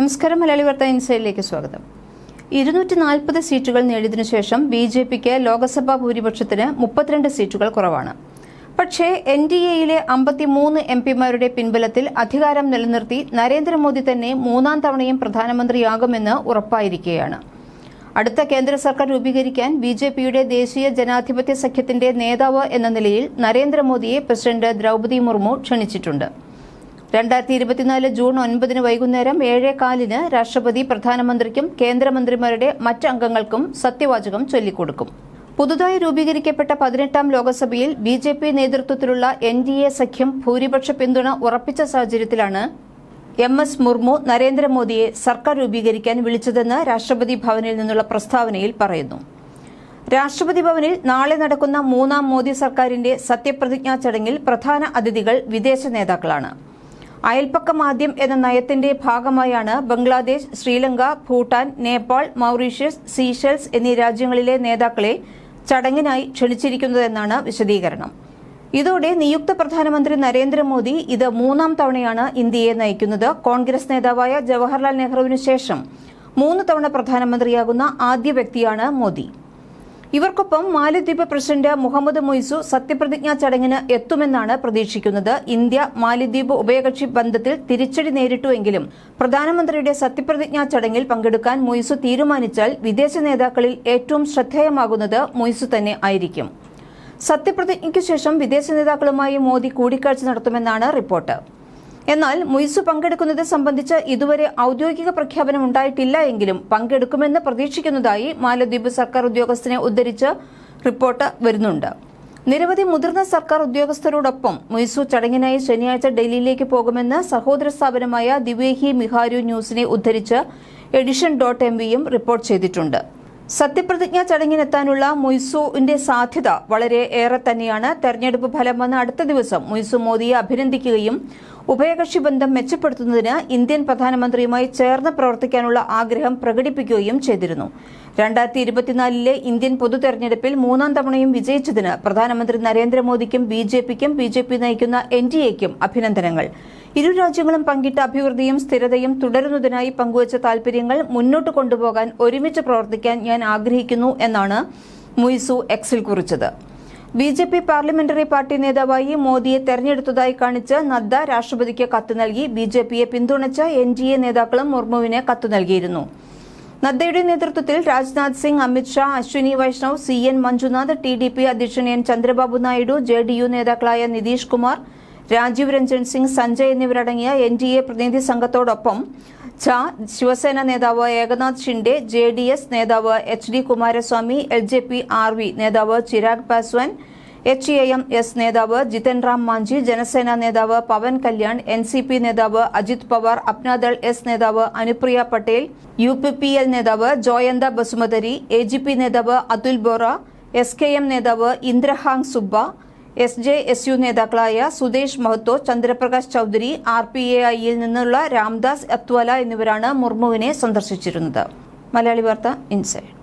നമസ്കാരം. മലയാളി വാർത്ത ഇൻസൈഡിലേക്ക് സ്വാഗതം. 240 സീറ്റുകൾ നേടിയതിനു ശേഷം ബിജെപിക്ക് ലോക്സഭാ ഭൂരിപക്ഷത്തിന് 32 സീറ്റുകൾ കുറവാണ്. പക്ഷേ NDAയിലെ 53 എംപിമാരുടെ പിൻബലത്തിൽ അധികാരം നിലനിർത്തി നരേന്ദ്രമോദി തന്നെ മൂന്നാം തവണയും പ്രധാനമന്ത്രിയാകുമെന്ന് ഉറപ്പായിരിക്കുകയാണ്. അടുത്ത കേന്ദ്ര സർക്കാർ രൂപീകരിക്കാൻ ബിജെപിയുടെ ദേശീയ ജനാധിപത്യ സഖ്യത്തിന്റെ നേതാവ് എന്ന നിലയിൽ നരേന്ദ്രമോദിയെ പ്രസിഡന്റ് ദ്രൗപദി മുർമു ക്ഷണിച്ചിട്ടുണ്ട്. 2024 ജൂൺ 9 വൈകുന്നേരം 7:15 രാഷ്ട്രപതി പ്രധാനമന്ത്രിക്കും കേന്ദ്രമന്ത്രിമാരുടെ മറ്റ് അംഗങ്ങൾക്കും സത്യവാചകം ചൊല്ലിക്കൊടുക്കും. പുതുതായി രൂപീകരിക്കപ്പെട്ട 18ാം ലോക്സഭയിൽ ബിജെപി നേതൃത്വത്തിലുള്ള NDA സഖ്യം ഭൂരിപക്ഷ പിന്തുണ ഉറപ്പിച്ച സാഹചര്യത്തിലാണ് MS മുർമു നരേന്ദ്രമോദിയെ സർക്കാർ രൂപീകരിക്കാൻ വിളിച്ചതെന്ന് രാഷ്ട്രപതി ഭവനിൽ നിന്നുള്ള പ്രസ്താവനയിൽ പറയുന്നു. രാഷ്ട്രപതി ഭവനിൽ നാളെ നടക്കുന്ന മൂന്നാം മോദി സർക്കാരിന്റെ സത്യപ്രതിജ്ഞാ ചടങ്ങിൽ പ്രധാന അതിഥികൾ വിദേശ നേതാക്കളാണ്. അയൽപക്കം ആദ്യം എന്ന നയത്തിന്റെ ഭാഗമായാണ് ബംഗ്ലാദേശ്, ശ്രീലങ്ക, ഭൂട്ടാൻ, നേപ്പാൾ, മൌറീഷ്യസ്, സീഷെൽസ് എന്നീ രാജ്യങ്ങളിലെ നേതാക്കളെ ചടങ്ങിനായി ക്ഷണിച്ചിരിക്കുന്നതെന്നാണ് വിശദീകരണം. ഇതോടെ നിയുക്ത പ്രധാനമന്ത്രി നരേന്ദ്രമോദി ഇത് മൂന്നാം തവണയാണ് ഇന്ത്യയെ നയിക്കുന്നത്. കോൺഗ്രസ് നേതാവായ ജവഹർലാൽ നെഹ്റുവിനു ശേഷം 3 തവണ പ്രധാനമന്ത്രിയാകുന്ന ആദ്യ വ്യക്തിയാണ് മോദി. ഇവർക്കൊപ്പം മാലദ്വീപ് പ്രസിഡന്റ് മുഹമ്മദ് മുയ്സു സത്യപ്രതിജ്ഞാ ചടങ്ങിന് എത്തുമെന്നാണ് പ്രതീക്ഷിക്കുന്നത്. ഇന്ത്യ മാലദ്വീപ് ഉഭയകക്ഷി ബന്ധത്തിൽ തിരിച്ചടി നേരിട്ടുവെങ്കിലും പ്രധാനമന്ത്രിയുടെ സത്യപ്രതിജ്ഞാ ചടങ്ങിൽ പങ്കെടുക്കാൻ മുയ്സു തീരുമാനിച്ചാൽ വിദേശ നേതാക്കളിൽ ഏറ്റവും ശ്രദ്ധേയമാകുന്നത് മുയ്സു തന്നെ ആയിരിക്കും. സത്യപ്രതിജ്ഞയ്ക്കു ശേഷം വിദേശ നേതാക്കളുമായി മോദി കൂടിക്കാഴ്ച നടത്തുമെന്നാണ് റിപ്പോർട്ട്. എന്നാൽ മുയ്സു പങ്കെടുക്കുന്നത് സംബന്ധിച്ച് ഇതുവരെ ഔദ്യോഗിക പ്രഖ്യാപനം ഉണ്ടായിട്ടില്ല എങ്കിലും പങ്കെടുക്കുമെന്ന് പ്രതീക്ഷിക്കുന്നതായി മാലദ്വീപ് സർക്കാർ ഉദ്യോഗസ്ഥനെ ഉദ്ധരിച്ച് റിപ്പോർട്ട് വരുന്നുണ്ട്. നിരവധി മുതിർന്ന സർക്കാർ ഉദ്യോഗസ്ഥരോടൊപ്പം മുയ്സു ചടങ്ങിനായി ശനിയാഴ്ച ഡൽഹിയിലേക്ക് പോകുമെന്ന് സഹോദര സ്ഥാപനമായ ദിവ്യേഹി മിഹാരു ന്യൂസിനെ ഉദ്ധരിച്ച് edition.mvയും റിപ്പോർട്ട് ചെയ്തിട്ടുണ്ട്. സത്യപ്രതിജ്ഞാ ചടങ്ങിനെത്താനുള്ള മുയ്സുവിന്റെ സാധ്യത വളരെ ഏറെ തന്നെയാണ്. തെരഞ്ഞെടുപ്പ് ഫലം വന്ന അടുത്ത ദിവസം മുയ്സു മോദിയെ അഭിനന്ദിക്കുകയും ഉഭയകക്ഷി ബന്ധം മെച്ചപ്പെടുത്തുന്നതിന് ഇന്ത്യൻ പ്രധാനമന്ത്രിയുമായി ചേർന്ന് പ്രവർത്തിക്കാനുള്ള ആഗ്രഹം പ്രകടിപ്പിക്കുകയും ചെയ്തിരുന്നു. 2024 ഇന്ത്യൻ പൊതു തെരഞ്ഞെടുപ്പിൽ 3ാം തവണയും വിജയിച്ചതിന് പ്രധാനമന്ത്രി നരേന്ദ്രമോദിക്കും ബിജെപി നയിക്കുന്ന NDAയ്ക്കും അഭിനന്ദനങ്ങൾ. ഇരു രാജ്യങ്ങളും പങ്കിട്ട അഭിവൃദ്ധിയും സ്ഥിരതയും തുടരുന്നതിനായി പങ്കുവച്ച താൽപര്യങ്ങൾ മുന്നോട്ട് കൊണ്ടുപോകാൻ ഒരുമിച്ച് പ്രവർത്തിക്കാൻ ഞാൻ ആഗ്രഹിക്കുന്നു എന്നാണ് മുയ്സു എക്സിൽ കുറിച്ചത്. ബിജെപി പാർലമെന്ററി പാർട്ടി നേതാവായി മോദിയെ തെരഞ്ഞെടുത്തതായി കാണിച്ച് നദ്ദ രാഷ്ട്രപതിക്ക് കത്ത് നൽകി. ബിജെപിയെ പിന്തുണച്ച NDA നേതാക്കളും മുർമുവിന് കത്ത് നൽകിയിരുന്നു. നദ്ദയുടെ നേതൃത്വത്തിൽ രാജ്നാഥ് സിംഗ്, അമിത് ഷാ, അശ്വിനി വൈഷ്ണവ്, CN മഞ്ജുനാഥ്, TDP അധ്യക്ഷൻ N ചന്ദ്രബാബു നായിഡു, JDU നേതാക്കളായ നിതീഷ് കുമാർ, രാജീവ് രഞ്ജൻ സിംഗ്, സഞ്ജയ് എന്നിവരടങ്ങിയ NDA പ്രതിനിധി സംഘത്തോടൊപ്പം ഝാ, ശിവസേന നേതാവ് ഏകനാഥ് ഷിൻഡെ, JDS നേതാവ് HD കുമാരസ്വാമി, LJP RV നേതാവ് ചിരാഗ് പാസ്വാൻ, HAM-S നേതാവ് ജിതൻ റാം മാഞ്ചി, ജനസേന നേതാവ് പവൻ കല്യാൺ, NCP നേതാവ് അജിത് പവാർ, അപ്നാദൾ S നേതാവ് അനുപ്രിയ പട്ടേൽ, UPPL നേതാവ് ജോയന്ത ബസുമതരി, AGP നേതാവ് അതുൽ ബോറ, SKM നേതാവ് ഇന്ദ്രഹാങ് സുബ്ബ, SJSU നേതാക്കളായ സുദേശ് മഹത്തോ, ചന്ദ്രപ്രകാശ് ചൌധരി, RPAI-യിൽ നിന്നുള്ള രാംദാസ് അത്വാല എന്നിവരാണ് മുർമുവിനെ സന്ദർശിച്ചിരുന്നത്. മലയാളി വാർത്ത ഇൻസൈഡ്.